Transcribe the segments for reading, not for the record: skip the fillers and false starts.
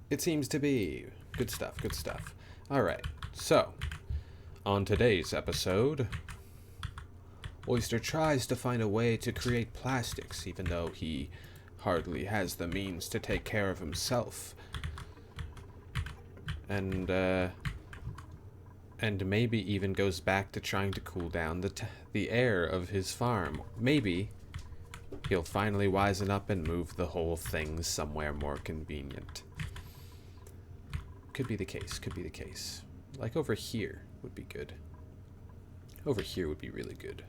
It seems to be. Good stuff, good stuff. Alright, so, on today's episode, Oyster tries to find a way to create plastics, even though he hardly has the means to take care of himself. And maybe even goes back to trying to cool down the air of his farm. Maybe he'll finally wisen up and move the whole thing somewhere more convenient. Could be the case, could be the case. Like over here would be good. Over here would be really good.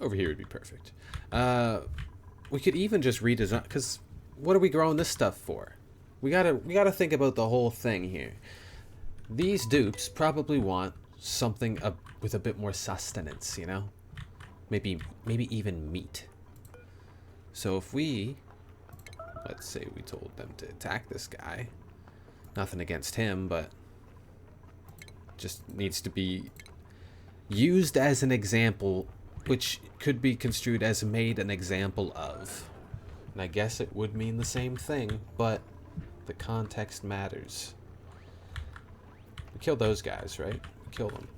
Over here would be perfect. We could even just redesign, because what are we growing this stuff for? We gotta think about the whole thing here. These dupes probably want something with a bit more sustenance, you know? Maybe even meat. So if we, let's say we told them to attack this guy. Nothing against him, but just needs to be used as an example, which could be construed as made an example of. And I guess it would mean the same thing, but the context matters. We kill those guys, right? We kill them.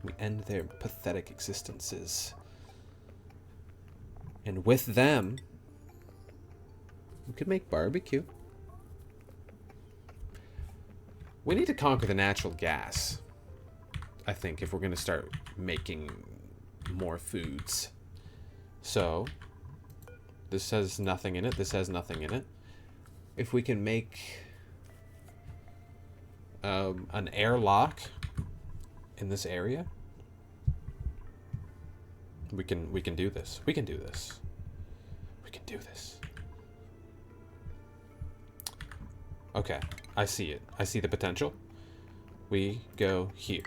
We end their pathetic existences. And with them, we could make barbecue. We need to conquer the natural gas, I think, if we're going to start making more foods. So, this has nothing in it. This has nothing in it. If we can make an airlock in this area, we can do this. We can do this. We can do this. Okay, I see it. I see the potential. We go here.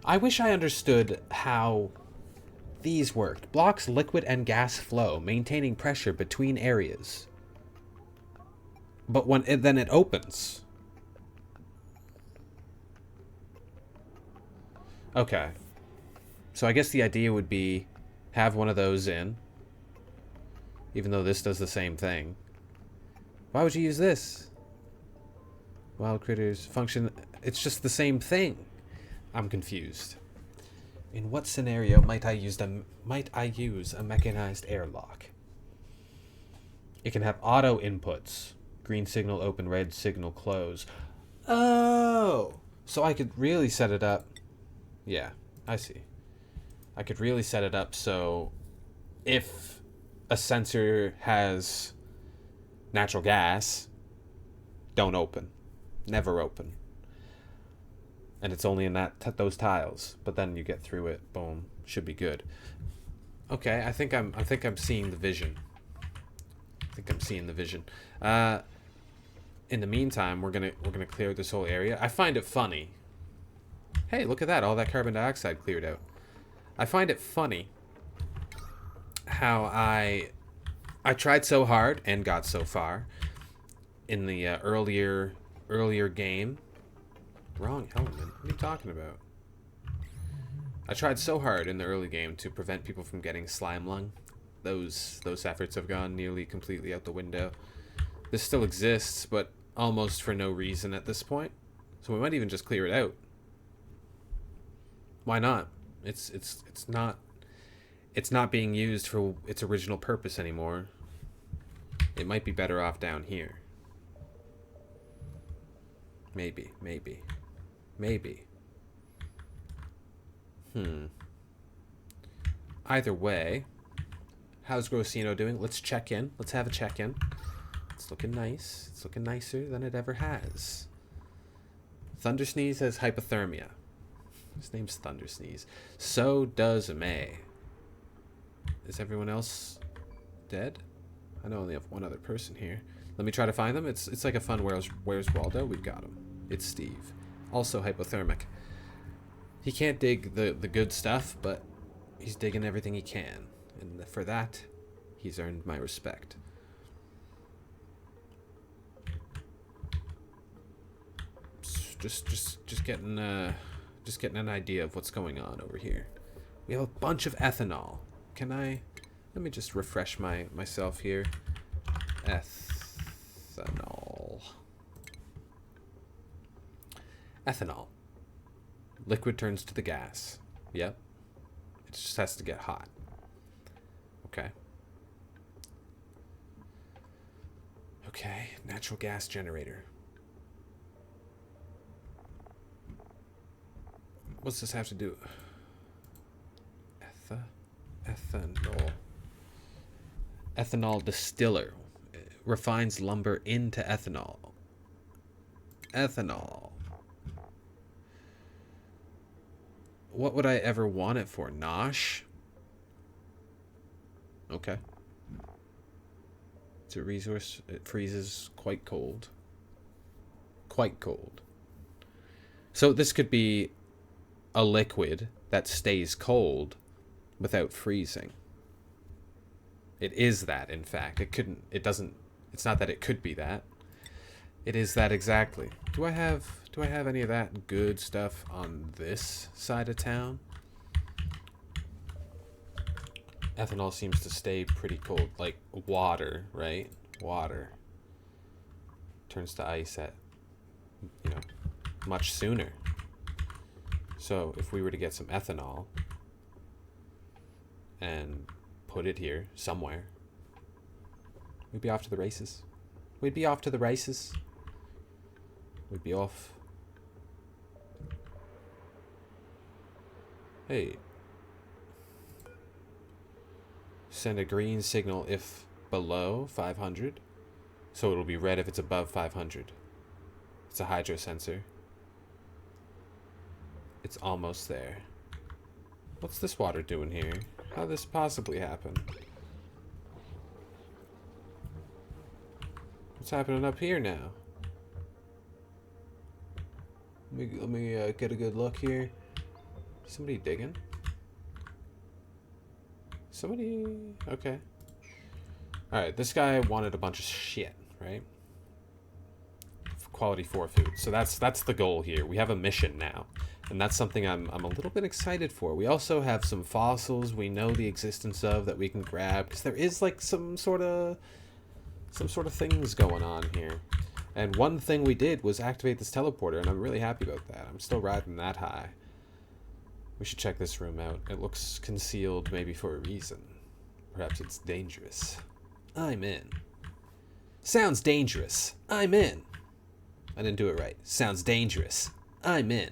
I wish I understood how these worked. Blocks liquid and gas flow, maintaining pressure between areas. But then it opens. Okay. So I guess the idea would be have one of those in. Even though this does the same thing. Why would you use this? Wild critters function. It's just the same thing. I'm confused. In what scenario might I use a mechanized airlock? It can have auto inputs. Green signal open, red signal close. Oh! So I could really set it up. Yeah, I see. I could really set it up so if a sensor has natural gas, don't open. Never open. And it's only in those tiles. But then you get through it, boom, should be good. Okay, I think I'm seeing the vision. I think I'm seeing the vision. In the meantime, we're gonna clear this whole area. I find it funny. Hey, look at that! All that carbon dioxide cleared out. I find it funny how I tried so hard and got so far in the earlier game. Wrong element. What are you talking about? I tried so hard in the early game to prevent people from getting slime lung. Those efforts have gone nearly completely out the window. This still exists, but almost for no reason at this point. So we might even just clear it out. Why not? It's not being used for its original purpose anymore. It might be better off down here. Maybe. Either way, how's Grossino doing? Let's check in. Let's have a check-in. It's looking nice. It's looking nicer than it ever has. Thundersneeze has hypothermia. His name's Thundersneeze. So does May. Is everyone else dead? I know I only have one other person here. Let me try to find them. It's like a fun Where's Waldo? We've got him. It's Steve. Also hypothermic. He can't dig the good stuff, but he's digging everything he can. And for that, he's earned my respect. Just getting an idea of what's going on over here. We have a bunch of ethanol. Let me just refresh myself here. Ethanol. Liquid turns to the gas. Yep. It just has to get hot. Okay. Okay, natural gas generator. What's this have to do? Ethanol. Ethanol distiller. Refines lumber into ethanol. Ethanol. What would I ever want it for? Nosh? Okay. It's a resource. It freezes quite cold. Quite cold. So this could be a liquid that stays cold without freezing. It is that, in fact. It's not that it could be that. It is that exactly. Do I have any of that good stuff on this side of town? Ethanol seems to stay pretty cold, like water, right? Water turns to ice at, much sooner. So if we were to get some ethanol and put it here somewhere, we'd be off to the races. We'd be off to the races. We'd be off. Hey. Send a green signal if below 500. So it'll be red if it's above 500. It's a hydro sensor. It's almost there. What's this water doing here? How did this possibly happen? What's happening up here now? Let me get a good look here. Somebody digging? Somebody... Okay. Alright, this guy wanted a bunch of shit, right? Quality 4 food. So that's the goal here. We have a mission now. And that's something I'm a little bit excited for. We also have some fossils we know the existence of that we can grab. Because there is like some sort of things going on here. And one thing we did was activate this teleporter, and I'm really happy about that. I'm still riding that high. We should check this room out. It looks concealed maybe for a reason. Perhaps it's dangerous. I'm in. Sounds dangerous. I'm in. I didn't do it right. Sounds dangerous. I'm in.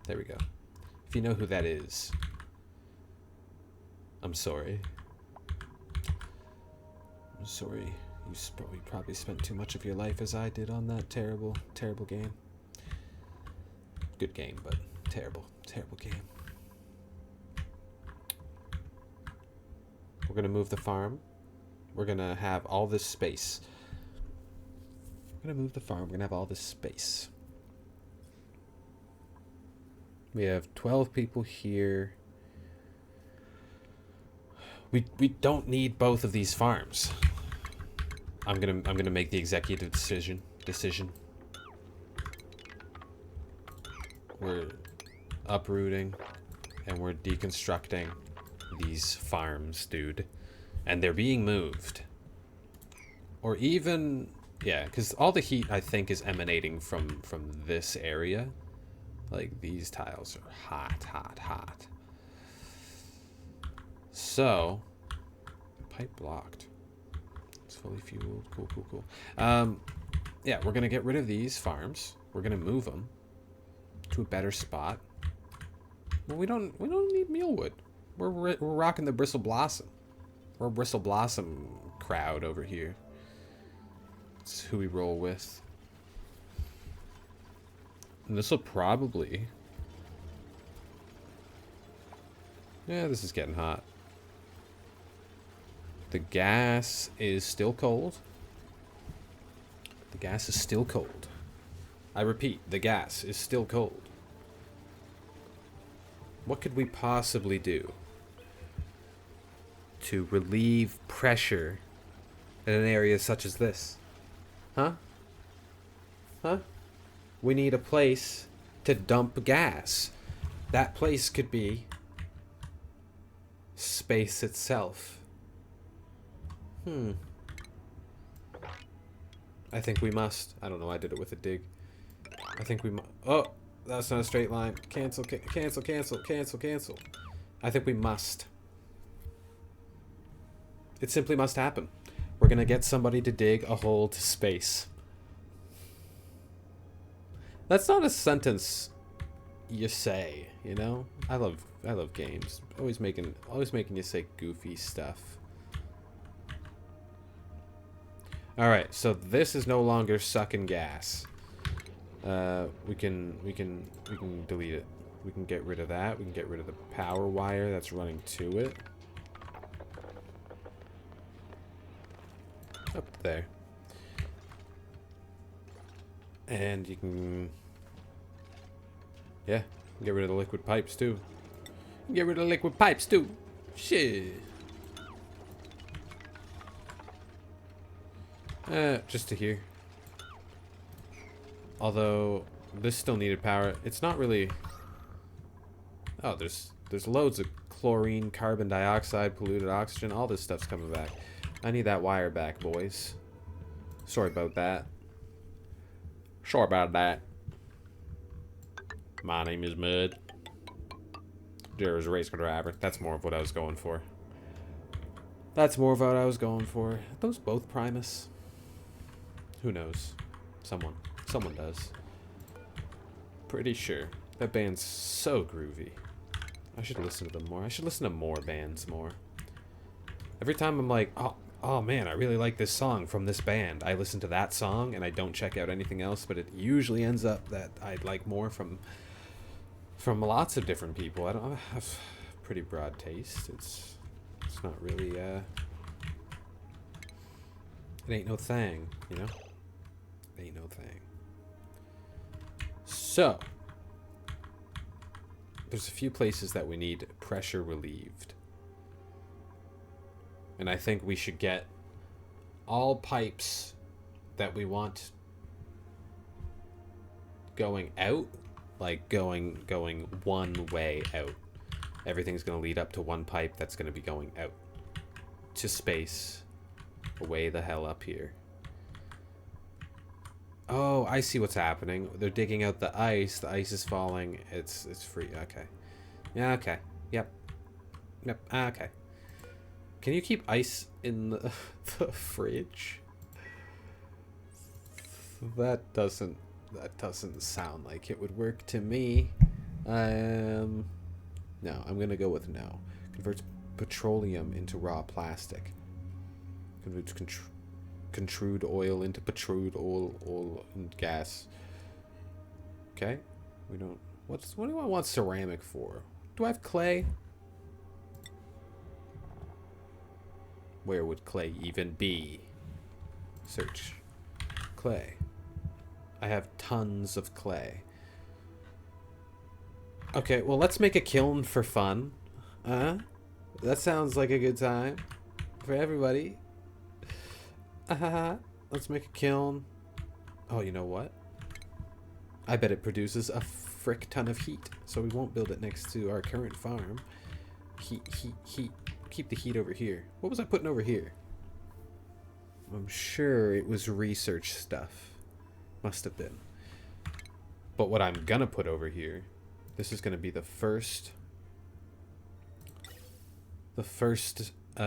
There we go. If you know who that is, I'm sorry. I'm sorry. You probably spent too much of your life as I did on that terrible, terrible game. Good game, but terrible, terrible game. We're going to move the farm. We're going to have all this space. We're going to move the farm. We're going to have all this space. We have 12 people here. We don't need both of these farms. I'm gonna make the executive decision. We're uprooting and we're deconstructing these farms, dude. And they're being moved. Or even, yeah, because all the heat, I think, is emanating from this area. Like, these tiles are hot, hot, hot. So, pipe blocked. It's fully fueled. Cool, cool, cool. Yeah, we're going to get rid of these farms. We're going to move them to a better spot. Well, we don't need mealwood. We're rocking the Bristle Blossom. We're a Bristle Blossom crowd over here. It's who we roll with. And this will probably... Yeah, this is getting hot. The gas is still cold. The gas is still cold. I repeat, the gas is still cold. What could we possibly do to relieve pressure in an area such as this? Huh? Huh? We need a place to dump gas. That place could be space itself. I think we must. I don't know, I did it with a dig. I think we must. Oh, That's not a straight line. Cancel, cancel, cancel, cancel, cancel. I think we must. It simply must happen. We're gonna get somebody to dig a hole to space. That's not a sentence you say, you know? I love games. Always making you say goofy stuff. Alright, so this is no longer sucking gas. We can delete it. We can get rid of that. We can get rid of the power wire that's running to it. Up there. And you can... yeah, get rid of the liquid pipes too. Get rid of the liquid pipes too. Shit. Just to here. Although, this still needed power. It's not really... oh, there's loads of chlorine, carbon dioxide, polluted oxygen. All this stuff's coming back. I need that wire back, boys. Sorry about that. Sorry about that. My name is Mud. There's a race car driver. That's more of what I was going for. That's more of what I was going for. Are those both Primus? Who knows? Someone does. Pretty sure. That band's so groovy. I should listen to them more. I should listen to more bands more. Every time I'm like, oh man, I really like this song from this band. I listen to that song and I don't check out anything else, but it usually ends up that I like more from lots of different people. I don't have pretty broad taste. It's not really it ain't no thing, you know? It ain't no thing. So, there's a few places that we need pressure relieved. And I think we should get all pipes that we want going out, like going one way out. Everything's going to lead up to one pipe that's going to be going out to space, away the hell up here. Oh, I see what's happening. They're digging out the ice. The ice is falling. It's free. Okay. Yeah, okay. Yep. Okay. Can you keep ice in the fridge? That doesn't sound like it would work to me. No, I'm gonna go with no. Converts petroleum into raw plastic. Converts contrude oil into protrude oil and gas. Okay. We don't... what do I want ceramic for? Do I have clay? Where would clay even be? Search. Clay. I have tons of clay. Okay, well, let's make a kiln for fun. That sounds like a good time for everybody. Let's make a kiln. Oh, you know what? I bet it produces a frick ton of heat, so we won't build it next to our current farm. Heat. Keep the heat over here. What was I putting over here? I'm sure it was research stuff. Must have been. But what I'm gonna put over here, this is gonna be the first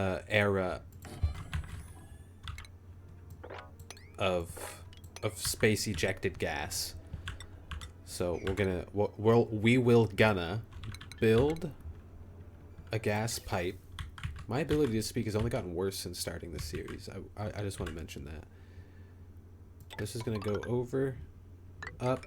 era of space ejected gas. So we will gonna build a gas pipe. My ability to speak has only gotten worse since starting this series. I just want to mention that. This is gonna go over, up.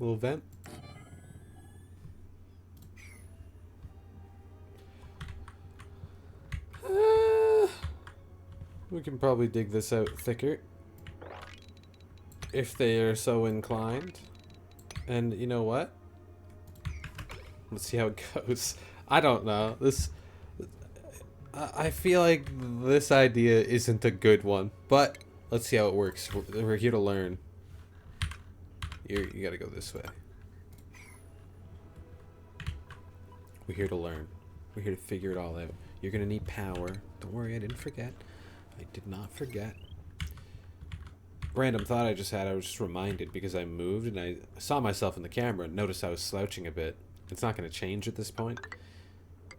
Little vent. We can probably dig this out thicker if they are so inclined. And you know what? Let's see how it goes. I don't know. I feel like this idea isn't a good one, but let's see how it works. We're here to learn. You gotta go this way. We're here to learn. We're here to figure it all out. You're gonna need power. Don't worry, I didn't forget. I did not forget. Random thought I just had. I was just reminded because I moved and I saw myself in the camera and noticed I was slouching a bit. It's not gonna change at this point.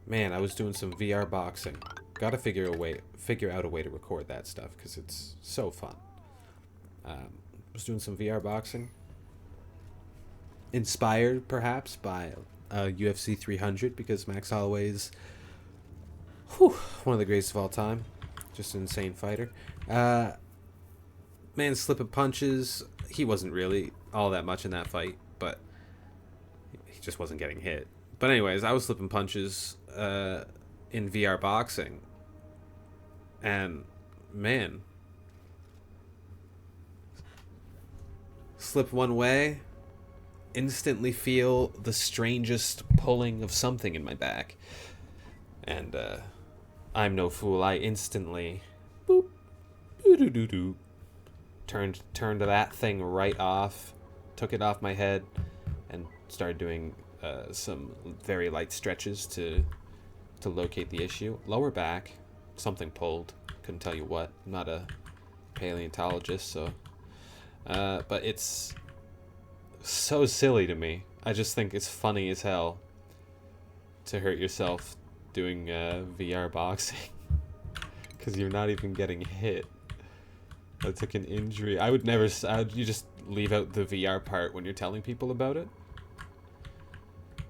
Man, I was doing some VR boxing. Gotta figure out a way to record that stuff because it's so fun. Was doing some VR boxing. Inspired, perhaps, by UFC 300 because Max Holloway is one of the greatest of all time. Just an insane fighter. Man, slipping punches. He wasn't really all that much in that fight, but he just wasn't getting hit. But anyways, I was slipping punches in VR boxing. And, man. Slip one way, instantly feel the strangest pulling of something in my back. And, I'm no fool. I instantly, boop, doo-doo-doo-doo, turned that thing right off, took it off my head, and started doing some very light stretches to locate the issue. Lower back, something pulled. Couldn't tell you what. I'm not a paleontologist, so. But it's so silly to me. I just think it's funny as hell to hurt yourself doing VR boxing because you're not even getting hit. I took an injury. I would never. You just leave out the VR part when you're telling people about it.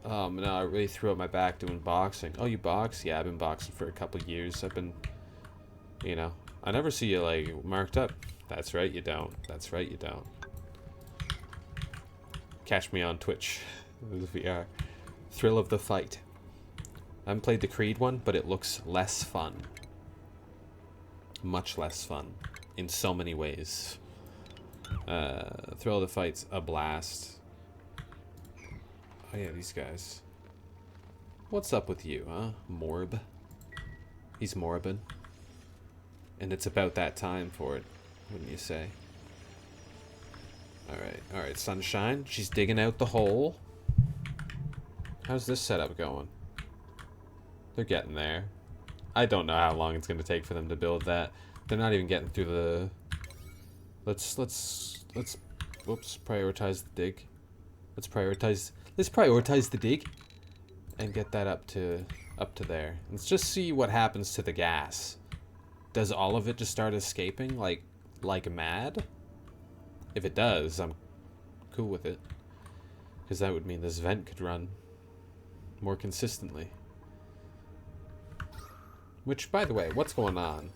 No, I really threw out my back doing boxing. Oh, you box? Yeah, I've been boxing for a couple years. I've been, I never see you like marked up. That's right, you don't. That's right, you don't. Catch me on Twitch. This is VR. Thrill of the fight. I haven't played the Creed one, but it looks less fun. Much less fun. In so many ways. Thrill of the fight's a blast. Oh yeah, these guys. What's up with you, huh? Morb. He's morbid. And it's about that time for it, wouldn't you say? Alright, Sunshine. She's digging out the hole. How's this setup going? They're getting there. I don't know how long it's going to take for them to build that. They're not even getting through the... Let's whoops, prioritize the dig. Let's prioritize the dig and get that up to there. Let's just see what happens to the gas. Does all of it just start escaping like mad? If it does, I'm cool with it. Because that would mean this vent could run more consistently. Which, by the way, what's going on?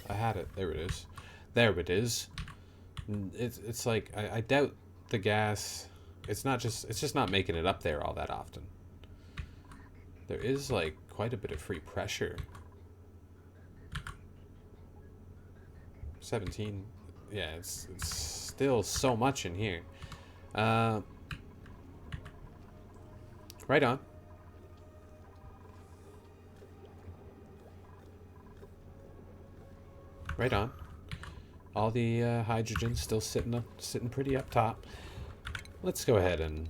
I had it. There it is. There it is. It's like, I doubt the gas... It's just not making it up there all that often. There is, like, quite a bit of free pressure. 17. Yeah, it's still so much in here. Right on. Right on. All the hydrogen still sitting pretty up top. Let's go ahead and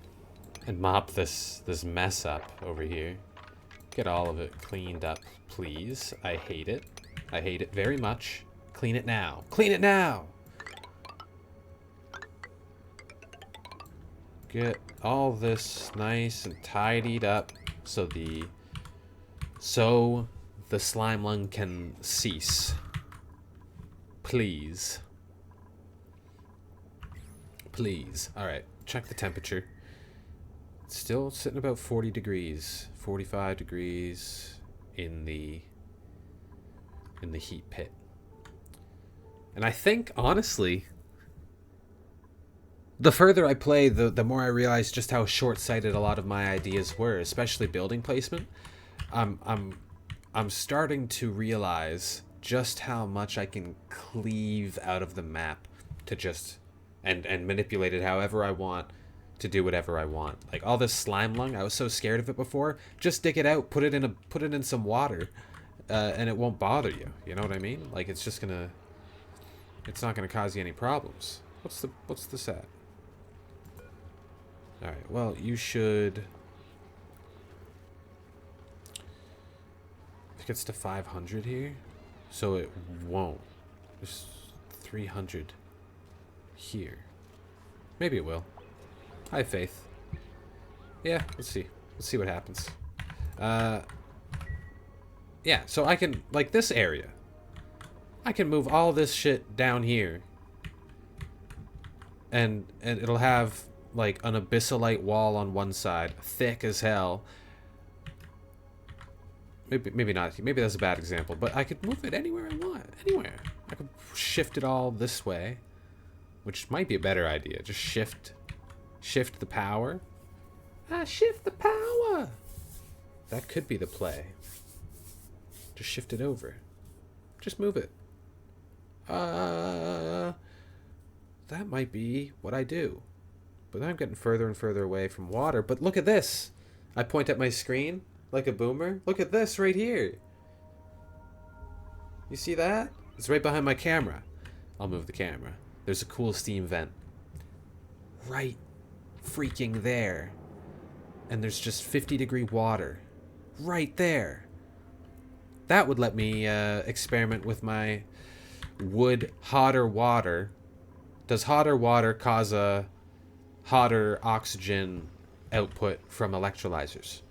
mop this mess up over here. Get all of it cleaned up, please. I hate it. I hate it very much. Clean it now. Clean it now! Get all this nice and tidied up so the slime lung can cease. Please. Please. Alright, check the temperature. It's still sitting about 40 degrees. 45 degrees in the heat pit. And I think, honestly, the further I play, the more I realize just how short-sighted a lot of my ideas were, especially building placement. I'm starting to realize just how much I can cleave out of the map to just and manipulate it however I want to do whatever I want. Like all this slime lung, I was so scared of it before. Just dig it out, put it in some water, and it won't bother you. You know what I mean? Like it's not gonna cause you any problems. What's this at? All right. Well, you should. It gets to 500 here, so it won't. There's 300 here. Maybe it will. I have faith. Yeah, let's see. Let's see what happens. Yeah, so I can, like this area, I can move all this shit down here. And it'll have, like, an abyssalite wall on one side, thick as hell. Maybe not. Maybe that's a bad example, but I could move it anywhere I want. Anywhere. I could shift it all this way, which might be a better idea. Just shift the power. Shift the power. That could be the play. Just shift it over. Just move it. That might be what I do. But then I'm getting further and further away from water. But look at this. I point at my screen like a boomer. Look at this right here. You see that? It's right behind my camera. I'll move the camera. There's a cool steam vent. Right freaking there. And there's just 50-degree water. Right there. That would let me experiment with my wood hotter water. Does hotter water cause a hotter oxygen output from electrolyzers?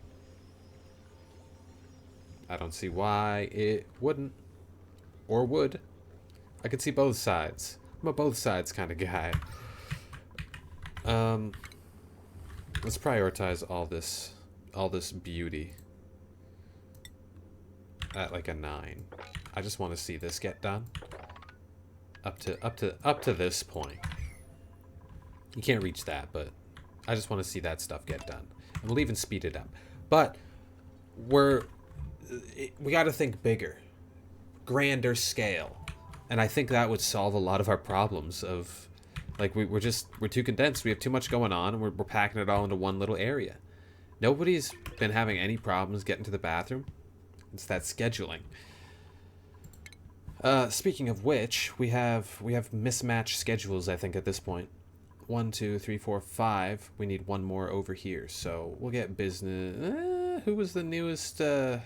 I don't see why it wouldn't. Or would. I could see both sides. I'm a both sides kind of guy. Let's prioritize all this beauty at like a 9. I just want to see this get done. Up to this point. You can't reach that, but I just want to see that stuff get done. And we'll even speed it up. But we got to think bigger, grander scale, and I think that would solve a lot of our problems of, like, we're too condensed. We have too much going on, and we're packing it all into one little area. Nobody's been having any problems getting to the bathroom. It's that scheduling. Speaking of which, we have mismatched schedules, I think, at this point. 1, 2, 3, 4, 5. We need one more over here, so we'll get business. Who was the newest? It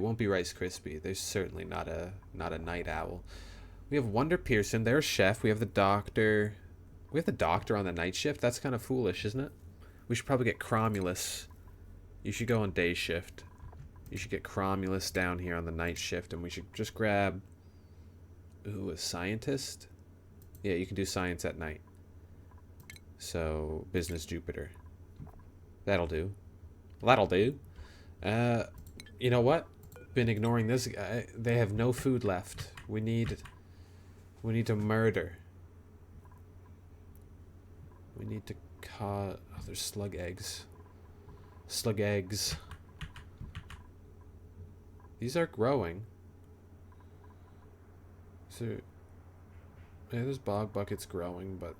won't be Rice Krispie. There's certainly not a night owl. We have Wonder Pearson. There's Chef. We have the Doctor. We have the Doctor on the night shift. That's kind of foolish, isn't it? We should probably get Cromulus. You should go on day shift. You should get Cromulus down here on the night shift, and we should just grab... Ooh, a scientist? Yeah, you can do science at night. So, business Jupiter. That'll do. That'll do. You know what? Been ignoring this guy. They have no food left. We need to murder. We need to oh, there's slug eggs. Slug eggs. These are growing. So, yeah, there's bog buckets growing, but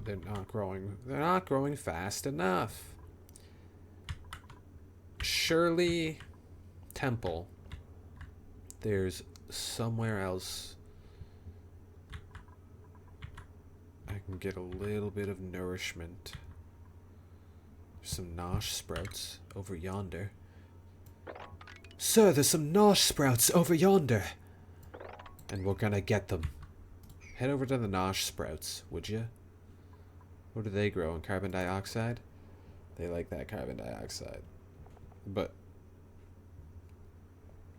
they're not growing. They're not growing fast enough. Shirley Temple. There's somewhere else I can get a little bit of nourishment. There's some nosh sprouts over yonder. Sir, there's some nosh sprouts over yonder. And we're gonna get them. Head over to the nosh sprouts, would you? What do they grow in? Carbon dioxide? They like that carbon dioxide. But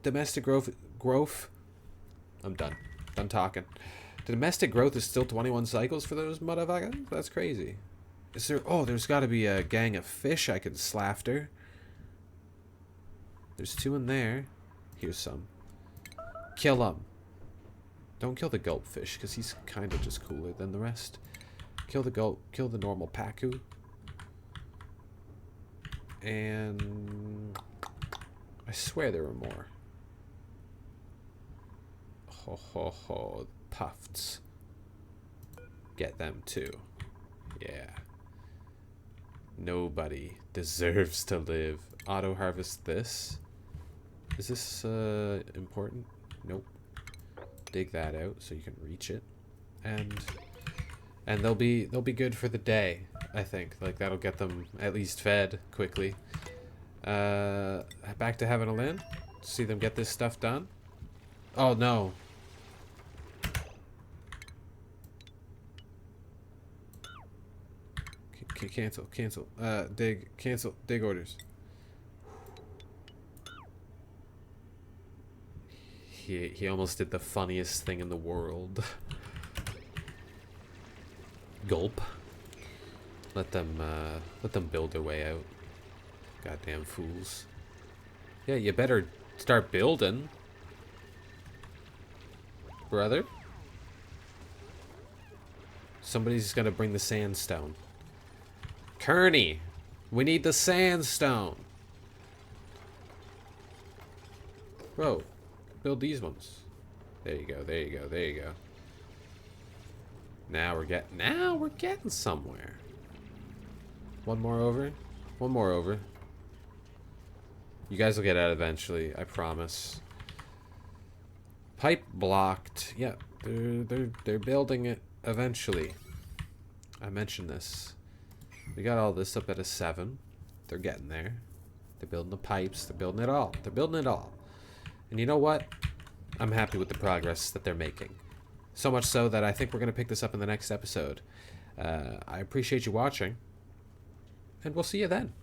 domestic growth. I'm done. Done talking. The domestic growth is still 21 cycles for those motherfuckers? That's crazy. Is there... Oh, there's got to be a gang of fish I could slafter. There's 2 in there. Here's some. Kill them. Don't kill the gulp fish, because he's kind of just cooler than the rest. Kill the gulp. Kill the normal pacu. And... I swear there were more. Ho ho ho. Tufts. get them too. Yeah. Nobody deserves to live. Auto harvest this. Is this important? Nope. Dig that out so you can reach it. And they'll be good for the day, I think. Like that'll get them at least fed quickly. Back to having a land. See them get this stuff done. Oh no. Cancel. Cancel. Dig orders. He almost did the funniest thing in the world. Gulp. Let them build their way out. Goddamn fools. Yeah, you better start building, brother. Somebody's gonna bring the sandstone. Kearney, we need the sandstone. Bro, build these ones. There you go. There you go. There you go. Now we're getting somewhere. One more over. One more over. You guys will get out eventually, I promise. Pipe blocked. Yeah, they're building it eventually. I mentioned this. We got all this up at a 7. They're getting there. They're building the pipes. They're building it all. They're building it all. And you know what? I'm happy with the progress that they're making. So much so that I think we're going to pick this up in the next episode. I appreciate you watching. And we'll see you then.